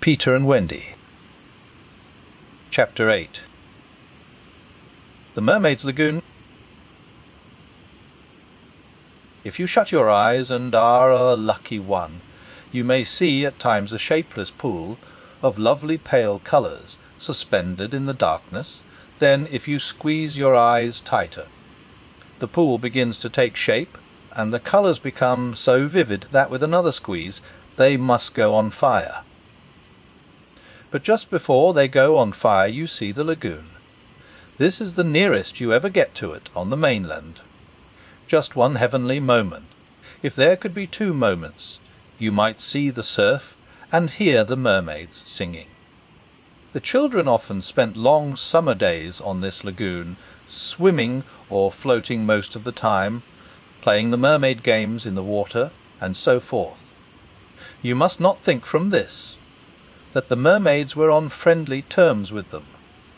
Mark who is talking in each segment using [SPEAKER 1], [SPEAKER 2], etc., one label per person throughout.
[SPEAKER 1] Peter and Wendy. Chapter 8. The Mermaid's Lagoon. If you shut your eyes and are a lucky one, you may see at times a shapeless pool of lovely pale colours suspended in the darkness. Then, if you squeeze your eyes tighter, the pool begins to take shape, and the colours become so vivid that with another squeeze they must go on fire. But just before they go on fire you see the lagoon. This is the nearest you ever get to it on the mainland. Just one heavenly moment. If there could be two moments, you might see the surf and hear the mermaids singing. The children often spent long summer days on this lagoon, swimming or floating most of the time, playing the mermaid games in the water, and so forth. You must not think from this that the mermaids were on friendly terms with them.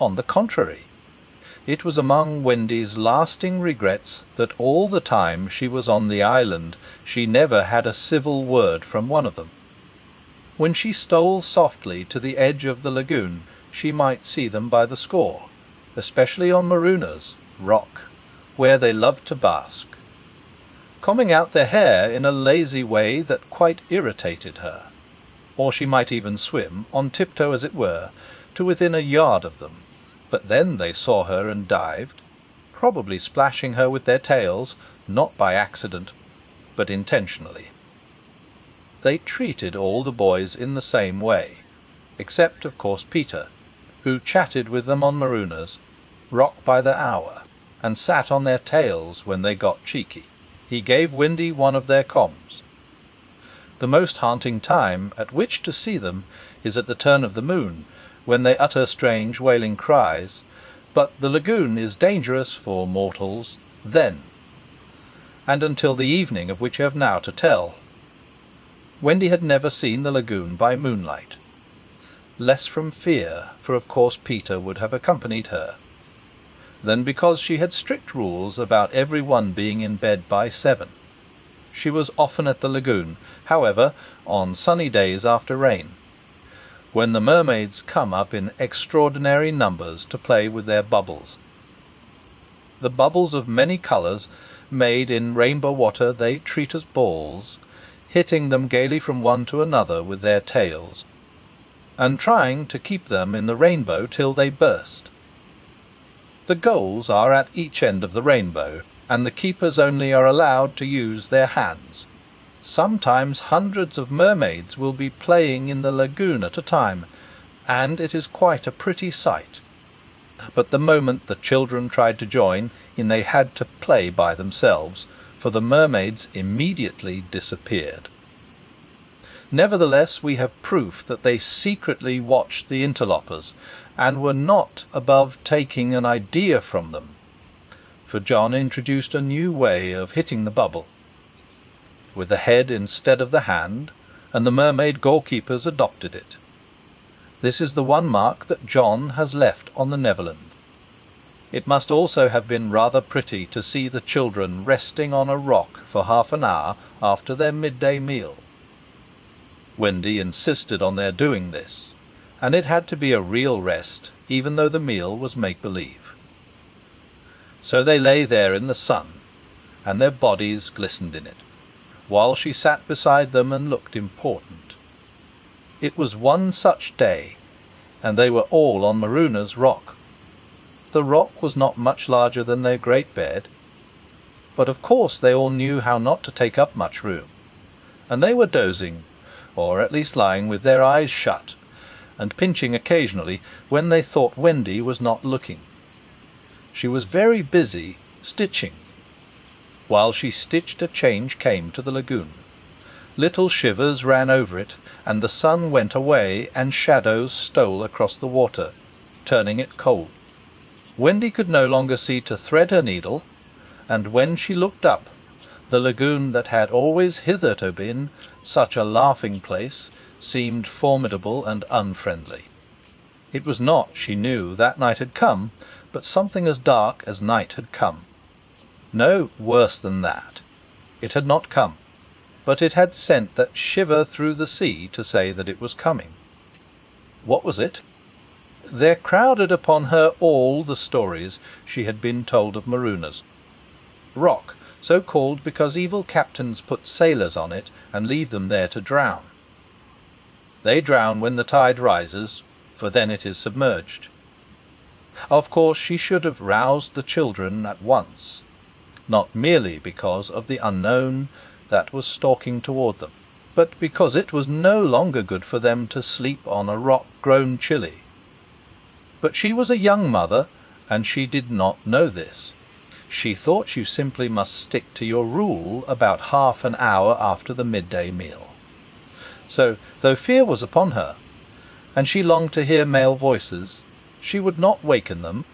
[SPEAKER 1] On the contrary, it was among Wendy's lasting regrets that all the time she was on the island she never had a civil word from one of them. When she stole softly to the edge of the lagoon, she might see them by the score, especially on Maruna's rock, where they loved to bask, combing out their hair in a lazy way that quite irritated her. Or she might even swim, on tiptoe as it were, to within a yard of them. But then they saw her and dived, probably splashing her with their tails, not by accident, but intentionally. They treated all the boys in the same way, except, of course, Peter, who chatted with them on Maruna's rock by the hour, and sat on their tails when they got cheeky. He gave Wendy one of their combs. The most haunting time at which to see them is at the turn of the moon, when they utter strange wailing cries, but the lagoon is dangerous for mortals then, and until the evening of which I have now to tell. Wendy had never seen the lagoon by moonlight, less from fear, for of course Peter would have accompanied her, than because she had strict rules about every one being in bed by 7. She was often at the lagoon, however, on sunny days after rain, when the mermaids come up in extraordinary numbers to play with their bubbles. The bubbles of many colours, made in rainbow water, they treat as balls, hitting them gaily from one to another with their tails, and trying to keep them in the rainbow till they burst. The goals are at each end of the rainbow, and the keepers only are allowed to use their hands. Sometimes hundreds of mermaids will be playing in the lagoon at a time, and it is quite a pretty sight. But the moment the children tried to join in, they had to play by themselves, for the mermaids immediately disappeared. Nevertheless, we have proof that they secretly watched the interlopers, and were not above taking an idea from them, for John introduced a new way of hitting the bubble, with the head instead of the hand, and the mermaid goalkeepers adopted it. This is the one mark that John has left on the Neverland. It must also have been rather pretty to see the children resting on a rock for half an hour after their midday meal. Wendy insisted on their doing this, and it had to be a real rest, even though the meal was make-believe. So they lay there in the sun, and their bodies glistened in it, while she sat beside them and looked important. It was one such day, and they were all on Maruna's rock. The rock was not much larger than their great bed, but of course they all knew how not to take up much room, and they were dozing, or at least lying with their eyes shut, and pinching occasionally when they thought Wendy was not looking. She was very busy stitching. While she stitched, a change came to the lagoon. Little shivers ran over it, and the sun went away, and shadows stole across the water, turning it cold. Wendy could no longer see to thread her needle, and when she looked up, the lagoon that had always hitherto been such a laughing place seemed formidable and unfriendly. It was not, she knew, that night had come, but something as dark as night had come. No, worse than that. It had not come, but it had sent that shiver through the sea to say that it was coming. What was it? There crowded upon her all the stories she had been told of marooners. Rock, so called because evil captains put sailors on it and leave them there to drown. They drown when the tide rises, for then it is submerged. Of course she should have roused the children at once, not merely because of the unknown that was stalking toward them, but because it was no longer good for them to sleep on a rock grown chilly. But she was a young mother, and she did not know this. She thought you simply must stick to your rule about half an hour after the midday meal. So, though fear was upon her, and she longed to hear male voices, she would not waken them.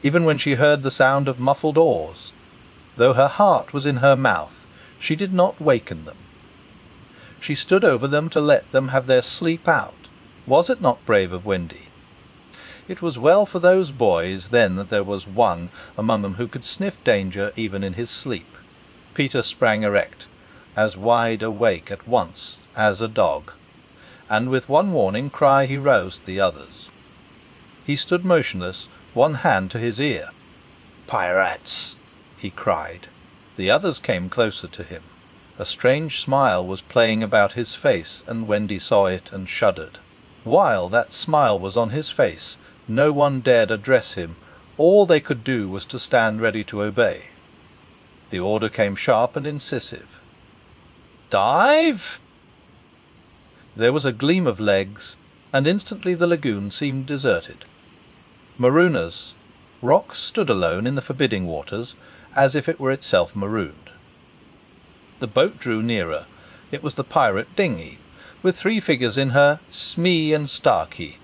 [SPEAKER 1] Even when she heard the sound of muffled oars, though her heart was in her mouth, she did not waken them. She stood over them to let them have their sleep out. Was it not brave of Wendy? It was well for those boys then that there was one among them who could sniff danger even in his sleep. Peter sprang erect, as wide awake at once as a dog, and with one warning cry he roused the others. He stood motionless, one hand to his ear. "Pirates!" he cried. The others came closer to him. A strange smile was playing about his face, and Wendy saw it and shuddered. While that smile was on his face, no one dared address him. All they could do was to stand ready to obey. The order came sharp and incisive. "Dive!" There was a gleam of legs, and instantly the lagoon seemed deserted. Marooners. Rock stood alone in the forbidding waters, as if it were itself marooned. The boat drew nearer. It was the pirate dinghy, with 3 figures in her, Smee and Starkey,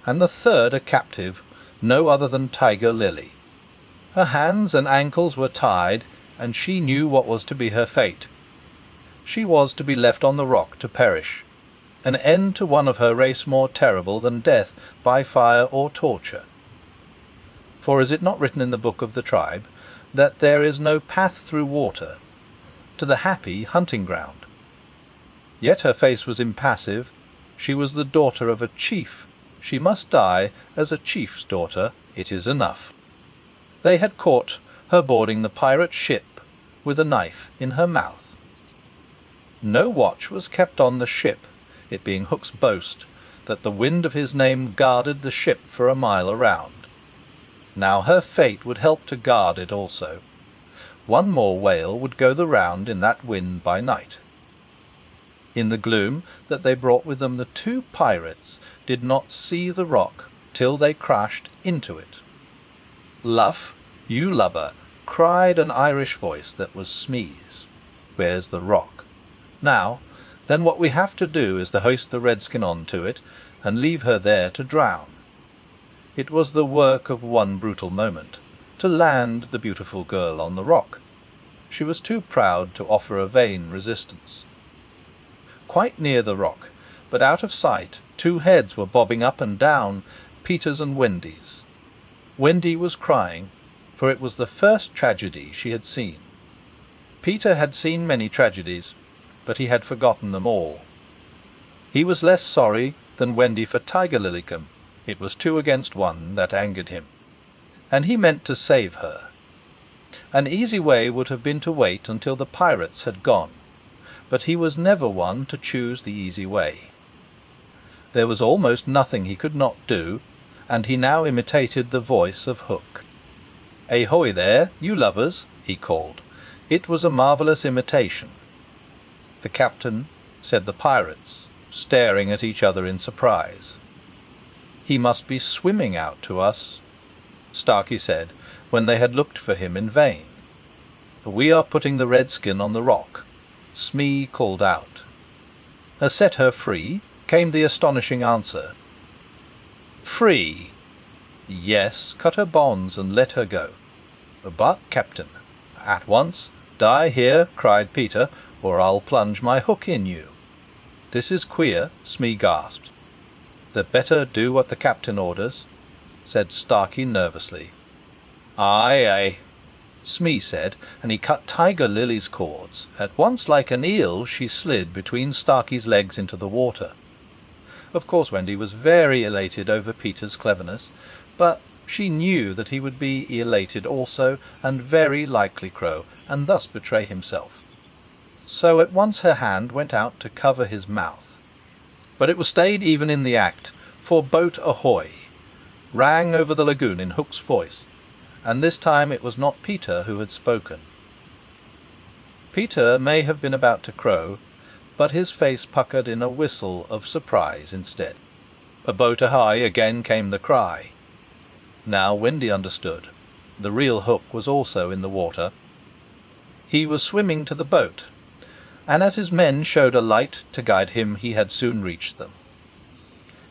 [SPEAKER 1] and the third a captive, no other than Tiger Lily. Her hands and ankles were tied, and she knew what was to be her fate. She was to be left on the rock to perish, an end to one of her race more terrible than death by fire or torture. For is it not written in the book of the tribe that there is no path through water to the happy hunting ground? Yet her face was impassive. She was the daughter of a chief. She must die as a chief's daughter. It is enough. They had caught her boarding the pirate ship with a knife in her mouth. No watch was kept on the ship, it being Hook's boast that the wind of his name guarded the ship for a mile around. Now her fate would help to guard it also. One more whale would go the round in that wind by night. In the gloom that they brought with them, the 2 pirates did not see the rock till they crashed into it. "Luff, you lubber!" cried an Irish voice that was Smee's. "Where's the rock? Now, then what we have to do is to hoist the redskin on to it, and leave her there to drown." It was the work of one brutal moment, to land the beautiful girl on the rock. She was too proud to offer a vain resistance. Quite near the rock, but out of sight, 2 heads were bobbing up and down, Peter's and Wendy's. Wendy was crying, for it was the first tragedy she had seen. Peter had seen many tragedies, but he had forgotten them all. He was less sorry than Wendy for Tiger Lilycombe. It was 2 against 1 that angered him, and he meant to save her. An easy way would have been to wait until the pirates had gone, but he was never one to choose the easy way. There was almost nothing he could not do, and he now imitated the voice of Hook. "Ahoy there, you lubbers!" he called. It was a marvellous imitation. "The captain," said the pirates, staring at each other in surprise. "He must be swimming out to us," Starkey said, when they had looked for him in vain. "We are putting the redskin on the rock," Smee called out. "Set her free," came the astonishing answer. "Free?" "Yes, cut her bonds and let her go." "But, captain—" "At once. Die here," cried Peter, "or I'll plunge my hook in you." "This is queer," Smee gasped. "The better do what the captain orders," said Starkey nervously. "Aye, aye," Smee said, and he cut Tiger Lily's cords. At once, like an eel, she slid between Starkey's legs into the water. Of course Wendy was very elated over Peter's cleverness, but she knew that he would be elated also, and very likely crow, and thus betray himself. So at once her hand went out to cover his mouth. But it was stayed even in the act, for "Boat ahoy!" rang over the lagoon in Hook's voice, and this time it was not Peter who had spoken. Peter may have been about to crow, but his face puckered in a whistle of surprise instead. "A boat ahoy!" again came the cry. Now Wendy understood. The real Hook was also in the water. He was swimming to the boat, and as his men showed a light to guide him, he had soon reached them.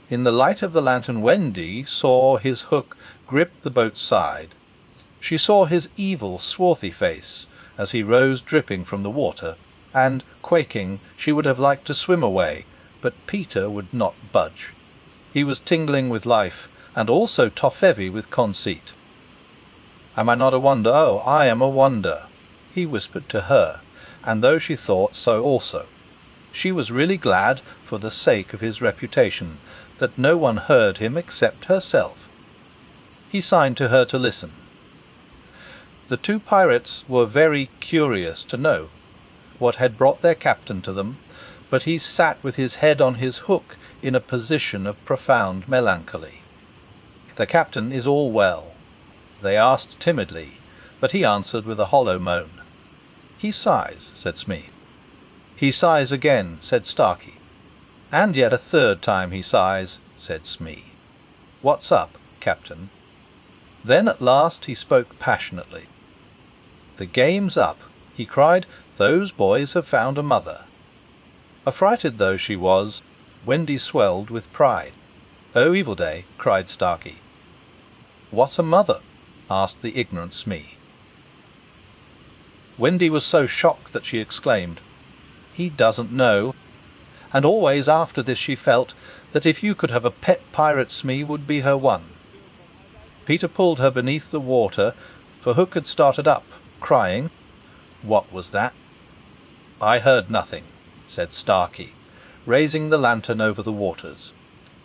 [SPEAKER 1] In the light of the lantern Wendy saw his Hook grip the boat's side. She saw his evil, swarthy face as he rose dripping from the water, and, quaking, she would have liked to swim away, but Peter would not budge. He was tingling with life, and also toffeavy with conceit. "Am I not a wonder? Oh, I am a wonder," he whispered to her, and though she thought so also, she was really glad, for the sake of his reputation, that no one heard him except herself. He signed to her to listen. The two pirates were very curious to know what had brought their captain to them, but he sat with his head on his hook in a position of profound melancholy. "The captain is all well," they asked timidly, but he answered with a hollow moan. "He sighs," said Smee. "He sighs again," said Starkey. "And yet a third time he sighs," said Smee. "What's up, captain?" Then at last he spoke passionately. "The game's up," he cried. "Those boys have found a mother." Affrighted though she was, Wendy swelled with pride. "Oh, evil day!" cried Starkey. "What's a mother?" asked the ignorant Smee. Wendy was so shocked that she exclaimed, "He doesn't know." And always after this she felt that if you could have a pet pirate, Smee would be her one. Peter pulled her beneath the water, for Hook had started up, crying. What was that? "I heard nothing," said Starkey, raising the lantern over the waters,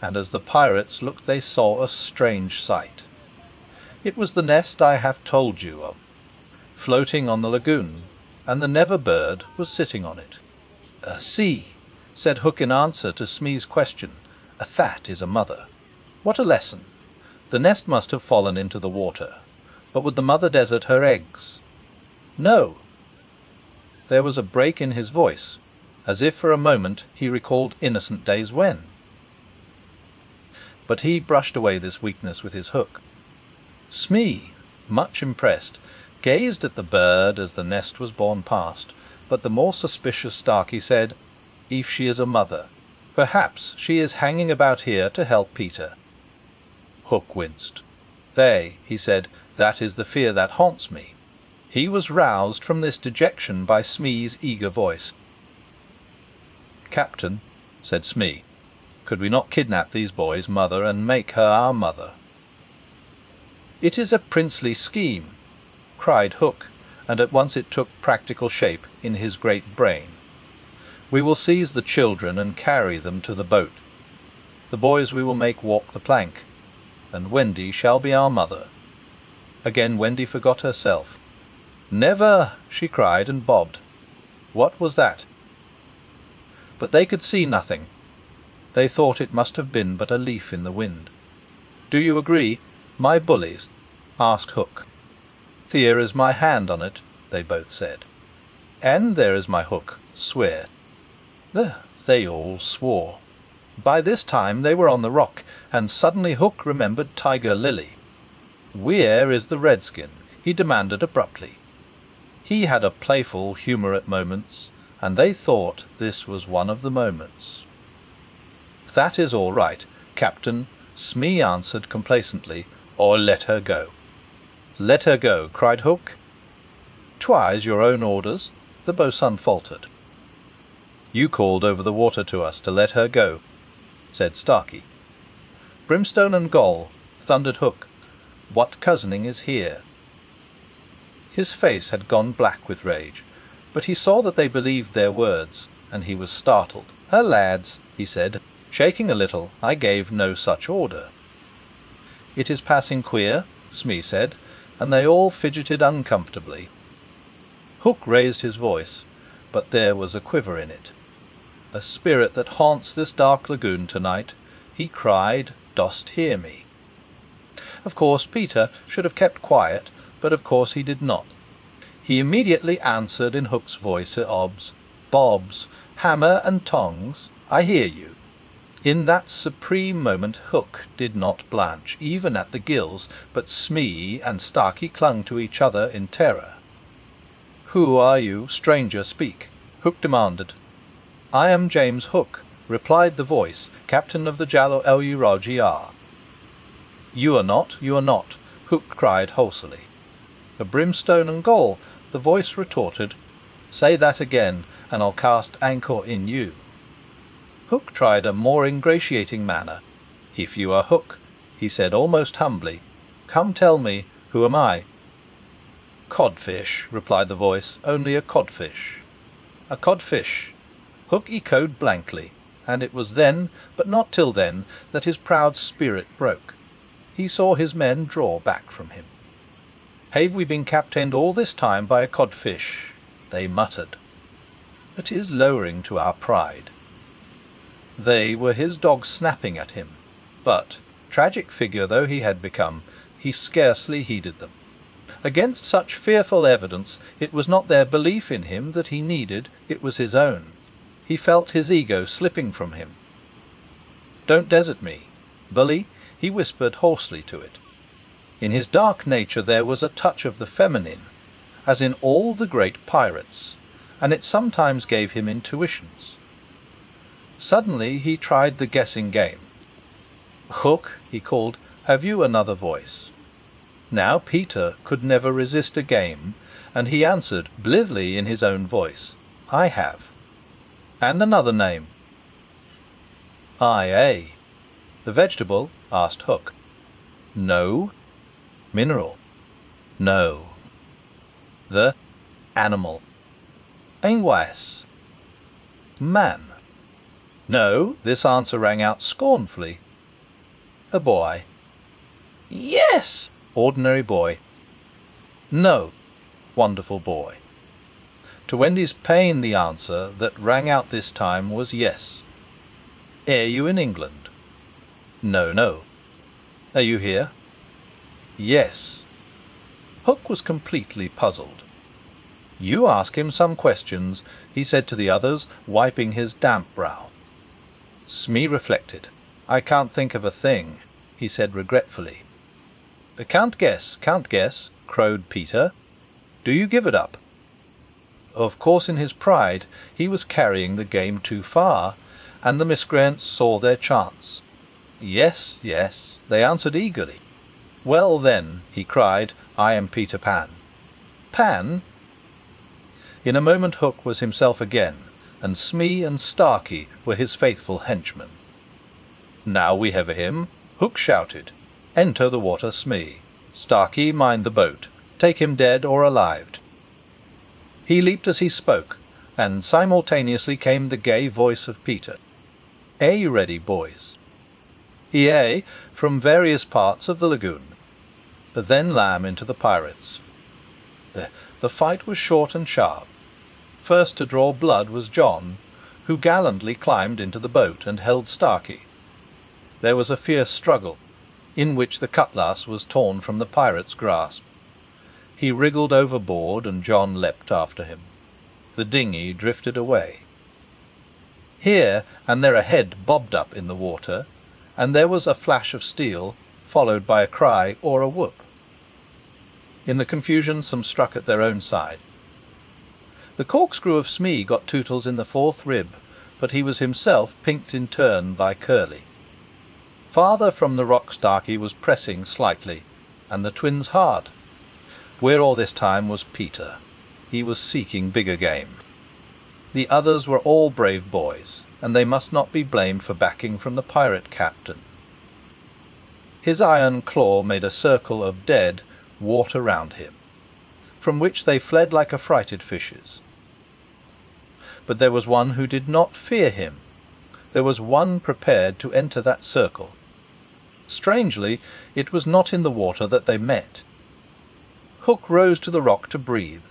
[SPEAKER 1] and as the pirates looked they saw a strange sight. It was the nest I have told you of, floating on the lagoon, and the Never bird was sitting on it. "See," said Hook in answer to Smee's question, "that is a mother. What a lesson! The nest must have fallen into the water, but would the mother desert her eggs? No." There was a break in his voice, as if for a moment he recalled innocent days when. But he brushed away this weakness with his hook. Smee, much impressed, gazed at the bird as the nest was borne past, but the more suspicious Starkey said, "If she is a mother, perhaps she is hanging about here to help Peter." Hook winced. He said, "that is the fear that haunts me." He was roused from this dejection by Smee's eager voice. "Captain," said Smee, "could we not kidnap these boys' mother and make her our mother?" "It is a princely scheme," cried Hook, and at once it took practical shape in his great brain. "We will seize the children and carry them to the boat. The boys we will make walk the plank, and Wendy shall be our mother." Again Wendy forgot herself. "Never!" she cried, and bobbed. What was that? But they could see nothing. They thought it must have been but a leaf in the wind. "Do you agree, my bullies?" asked Hook. "There is my hand on it," they both said. "And there is my hook, swear." They all swore. By this time they were on the rock, and suddenly Hook remembered Tiger Lily. "Where is the redskin?" he demanded abruptly. He had a playful humour at moments, and they thought this was one of the moments. "That is all right, Captain," Smee answered complacently, "or let her go." "Let her go," cried Hook. "'Twas your own orders," the boatswain faltered. "You called over the water to us to let her go," said Starkey. "Brimstone and gall," thundered Hook, "what cozening is here?" His face had gone black with rage, but he saw that they believed their words, and he was startled. "Lads," he said, Shaking a little, I gave no such order. It is passing queer, Smee said, and they all fidgeted uncomfortably. Hook raised his voice, but there was a quiver in it. A spirit that haunts this dark lagoon tonight, he cried, dost hear me? Of course Peter should have kept quiet, but of course he did not. He immediately answered in Hook's voice obs, Bobs, hammer and tongs, I hear you. In that supreme moment Hook did not blanch, even at the gills, but Smee and Starkey clung to each other in terror. Who are you, stranger, speak? Hook demanded. I am James Hook, replied the voice, captain of the Jallo El-U-Raj-E-R. You are not, Hook cried hoarsely. A brimstone and gall, the voice retorted, say that again, and I'll cast anchor in you. Hook tried a more ingratiating manner. If you are Hook, he said almost humbly, come tell me, who am I? Codfish, replied the voice, only a codfish. A codfish, Hook echoed blankly, and it was then, but not till then, that his proud spirit broke. He saw his men draw back from him. Have we been captained all this time by a codfish? They muttered. It is lowering to our pride. They were his dogs snapping at him, but, tragic figure though he had become, he scarcely heeded them. Against such fearful evidence, it was not their belief in him that he needed, it was his own. He felt his ego slipping from him. Don't desert me, bully, he whispered hoarsely to it. In his dark nature there was a touch of the feminine, as in all the great pirates, and it sometimes gave him intuitions. Suddenly he tried the guessing game. Hook, he called, have you another voice? Now Peter could never resist a game, and he answered blithely in his own voice, I have. And another name. Aye. The vegetable? Asked Hook. No. Mineral? No. The animal? Anywais? Man? No. This answer rang out scornfully. A boy? Yes. Ordinary boy. No. Wonderful boy. To Wendy's pain the answer that rang out this time was yes. Are you in England? No. Are you here? Yes. Hook was completely puzzled. You ask him some questions, he said to the others, wiping his damp brow. Smee reflected. I can't think of a thing, he said regretfully. Can't guess, crowed Peter. Do you give it up? Of course in his pride he was carrying the game too far, and the miscreants saw their chance. Yes, they answered eagerly. Well then, he cried, I am Peter Pan. Pan? In a moment Hook was himself again, and Smee and Starkey were his faithful henchmen. Now we have him, Hook shouted. Enter the water, Smee. Starkey, mind the boat. Take him dead or alive. He leaped as he spoke, and simultaneously came the gay voice of Peter. Are you ready, boys? Yea, from various parts of the lagoon. Then lamb into the pirates. The fight was short and sharp. First to draw blood was John, who gallantly climbed into the boat and held Starkey. There was a fierce struggle, in which the cutlass was torn from the pirate's grasp. He wriggled overboard, and John leapt after him. The dinghy drifted away. Here and there a head bobbed up in the water, and there was a flash of steel, followed by a cry or a whoop. In the confusion some struck at their own side. The corkscrew of Smee got Tootles in the fourth rib, but he was himself pinked in turn by Curly. Farther from the rock Starkey was pressing slightly, and the twins hard. Where all this time was Peter. He was seeking bigger game. The others were all brave boys, and they must not be blamed for backing from the pirate captain. His iron claw made a circle of dead water round him, from which they fled like affrighted fishes. But there was one who did not fear him, there was one prepared to enter that circle. Strangely, it was not in the water that they met. Hook rose to the rock to breathe,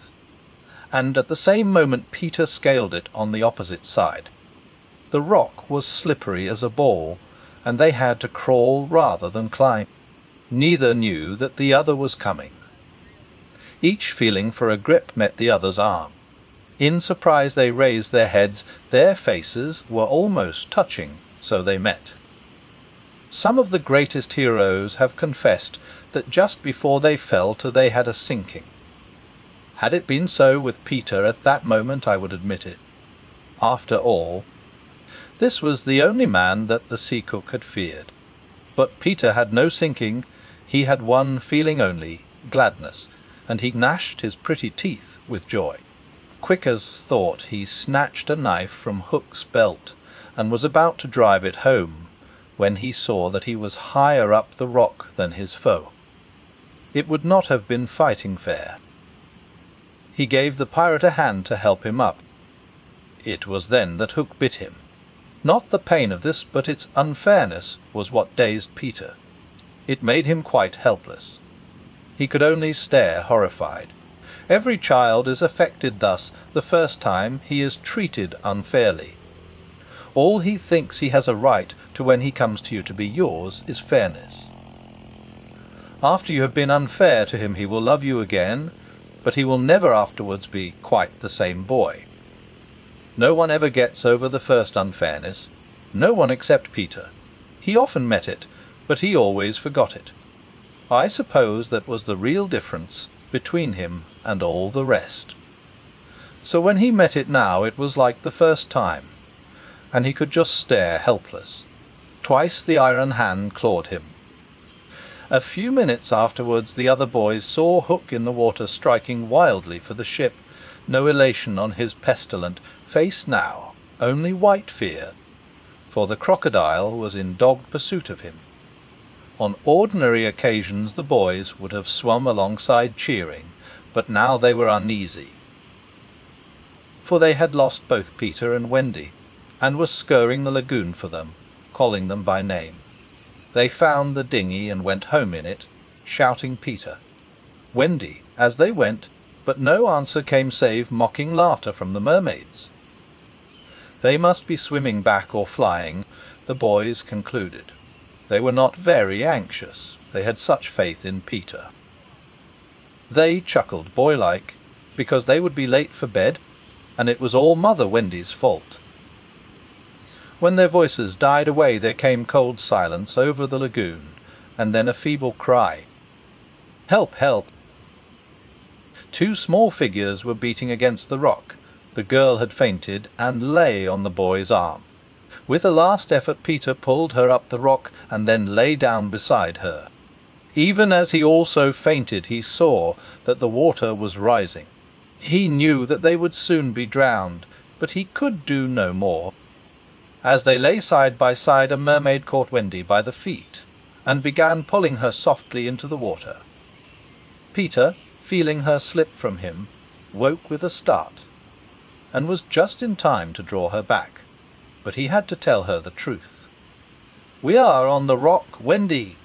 [SPEAKER 1] and at the same moment Peter scaled it on the opposite side. The rock was slippery as a ball, and they had to crawl rather than climb. Neither knew that the other was coming. Each feeling for a grip met the other's arm. In surprise they raised their heads. Their faces were almost touching, so they met. Some of the greatest heroes have confessed that just before they felt they had a sinking. Had it been so with Peter at that moment, I would admit it. After all, this was the only man that the sea cook had feared. But Peter had no sinking. He had one feeling only, gladness, and he gnashed his pretty teeth with joy. Quick as thought he snatched a knife from Hook's belt, and was about to drive it home, when he saw that he was higher up the rock than his foe. It would not have been fighting fair. He gave the pirate a hand to help him up. It was then that Hook bit him. Not the pain of this, but its unfairness, was what dazed Peter. It made him quite helpless. He could only stare horrified. Every child is affected thus the first time he is treated unfairly. All he thinks he has a right to when he comes to you to be yours is fairness. After you have been unfair to him he will love you again, but he will never afterwards be quite the same boy. No one ever gets over the first unfairness, no one except Peter. He often met it, but he always forgot it. I suppose that was the real difference between him and all the rest. So when he met it now, it was like the first time, and he could just stare helpless. Twice the iron hand clawed him. A few minutes afterwards the other boys saw Hook in the water striking wildly for the ship. No elation on his pestilent face now, only white fear, for the crocodile was in dogged pursuit of him. On ordinary occasions the boys would have swum alongside cheering, but now they were uneasy, for they had lost both Peter and Wendy, and were scouring the lagoon for them, calling them by name. They found the dinghy and went home in it, shouting Peter, Wendy, as they went, but no answer came save mocking laughter from the mermaids. They must be swimming back or flying, the boys concluded. They were not very anxious, they had such faith in Peter. They chuckled boylike, because they would be late for bed, and it was all Mother Wendy's fault. When their voices died away there came cold silence over the lagoon, and then a feeble cry. Help, help! Two small figures were beating against the rock. The girl had fainted and lay on the boy's arm. With a last effort Peter pulled her up the rock and then lay down beside her. Even as he also fainted he saw that the water was rising. He knew that they would soon be drowned, but he could do no more. As they lay side by side, a mermaid caught Wendy by the feet and began pulling her softly into the water. Peter, feeling her slip from him, woke with a start, and was just in time to draw her back, but he had to tell her the truth. "We are on the rock, Wendy,"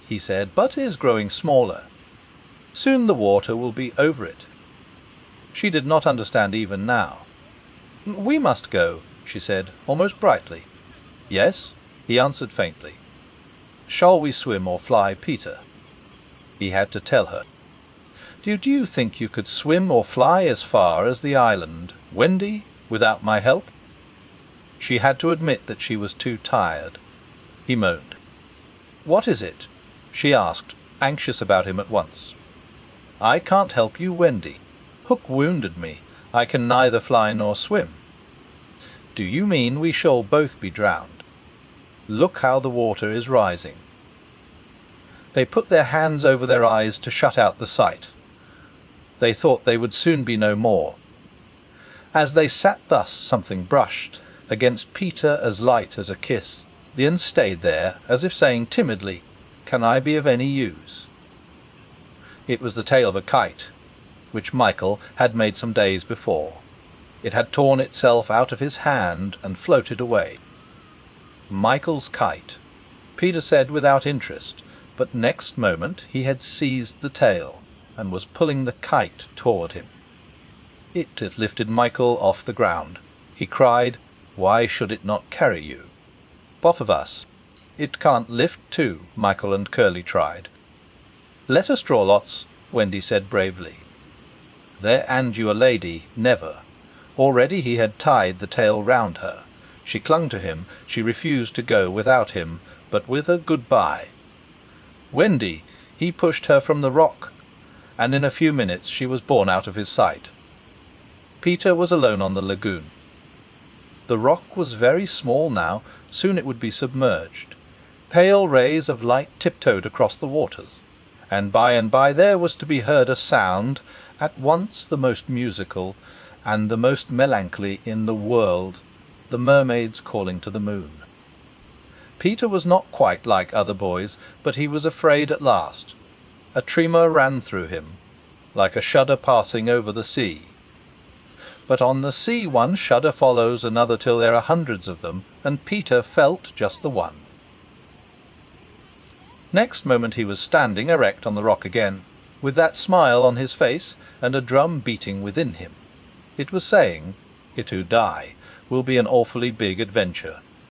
[SPEAKER 1] he said, "but is growing smaller. Soon the water will be over it." She did not understand even now. "We must go," she said, almost brightly. "Yes," he answered faintly. "Shall we swim or fly, Peter?" He had to tell her. "Do you think you could swim or fly as far as the island, Wendy, without my help?" She had to admit that she was too tired. He moaned. "What is it?" she asked, anxious about him at once. "I can't help you, Wendy. Hook wounded me. I can neither fly nor swim." "Do you mean we shall both be drowned? Look how the water is rising." They put their hands over their eyes to shut out the sight. They thought they would soon be no more. As they sat thus, something brushed against Peter as light as a kiss, then stayed there, as if saying timidly, "Can I be of any use?" It was the tail of a kite, which Michael had made some days before. It had torn itself out of his hand and floated away. Michael's kite, Peter said without interest, but next moment he had seized the tail and was pulling the kite toward him. It had lifted Michael off the ground. He cried, "Why should it not carry you?" "Both of us." "It can't lift two," Michael and Curly tried. "Let us draw lots," Wendy said bravely. There and you a lady, never. Already he had tied the tail round her. She clung to him. She refused to go without him, but with a good-bye. "Wendy!" He pushed her from the rock, and in a few minutes she was borne out of his sight. Peter was alone on the lagoon. The rock was very small now. Soon it would be submerged. Pale rays of light tiptoed across the waters, and by there was to be heard a sound at once the most musical and the most melancholy in the world, the mermaids calling to the moon. Peter was not quite like other boys, but he was afraid at last. A tremor ran through him, like a shudder passing over the sea. But on the sea one shudder follows another till there are hundreds of them, and Peter felt just the one. Next moment he was standing erect on the rock again, with that smile on his face and a drum beating within him. It was saying, "It who die will be an awfully big adventure.